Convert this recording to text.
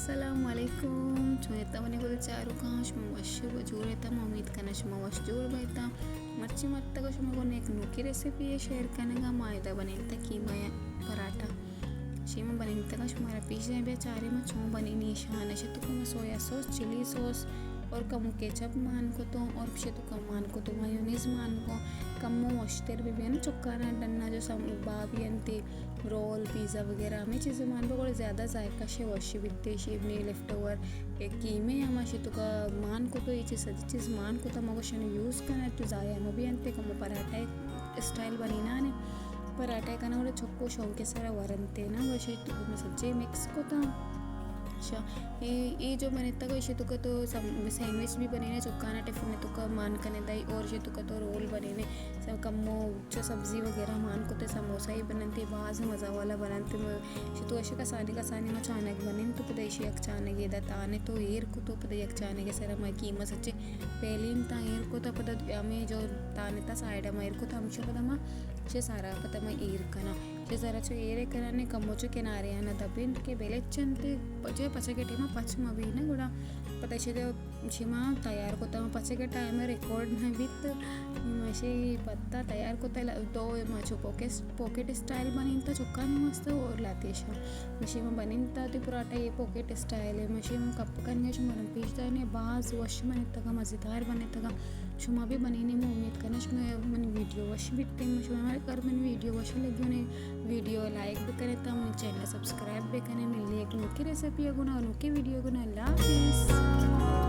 Assalamualaikum. Chuneta bani ko charu kash mawashu bajureta mamit kana shma wasjur baita marchi matta ko shma ko एक Noki recipe है share करने का मायदा बनेता कीमा या पराठा शीमा बनेता का शुमारा piece जाए बे चारे में छो बनी निशान है तो कम सोया सॉस चिली सॉस और कम केचप मान को तो और पीछे तो कम मान को तो मायोनीज मान को कम वॉशतेर भी ना चुक्काना डन्ना जो सम बाबी अंते रोल पिज़्ज़ा वगैरह हमें चीज़ें मान को ज़्यादा जायका शे वॉशी बिकते शेबने लेफ्ट ओवर एक कीमे या माशे तो का मान को तो ये चीज़ मान को तो मगो शनि यूज़ करना तो जाया हम भी अंते कम पराठा स्टाइल बनी ना ने पराठा का ना वो चक्को शौक के सारा वरनते ना वैसे तो मैं सच्चे मिक्स को था अच्छा ये जो मैंने तक इसे तो सैंडविच भी बने चुकाना टिफिन में तो मान कने दाई और ये तो रोल बने सब कम्मो जो सब्जी वगैरह मान को तो समोसा ही बनते बाज मज़ा वाला बनाते तो ऐसे कसानी में अचानक बने तो पता इसे अचानक ये ताने तो एर को तो पता अचानक सर मैं कीमा सच्चे पहले ता एर को तो पता हमें जो ताने था साइड में एर को तो हमसे पता मैं चे सारा पता मैं एर कना चे सारा चो एर कना कम्मो चो किनारे आना दबिन के बेले चंते पचे पचके टीमा पचमा भी ना गुड़ा पता शिमा तैयार को पचके टाइम में रिकॉर्ड में विथ मशी पत्ता तैयार को दो मचो पॉकेट स्टाइल बनी चुका मस्त और लाते मशीमा बनी तो पराठा ये पॉकेट स्टाइल है मशीमा कप करने మనం पीछता है बाज वश बने तक मज़ेदार बने तक शुमा भी बनी नहीं मैं उम्मीद करना शुमा मैंने वीडियो वश बिकते शुमा हमारे घर मैंने वीडियो वश लगी उन्हें वीडियो लाइक भी करें तो हमने चैनल सब्सक्राइब भी करें मिल एक नोकी रेसिपी गुना नोकी वीडियो गुना अल्लाह हाफिज़।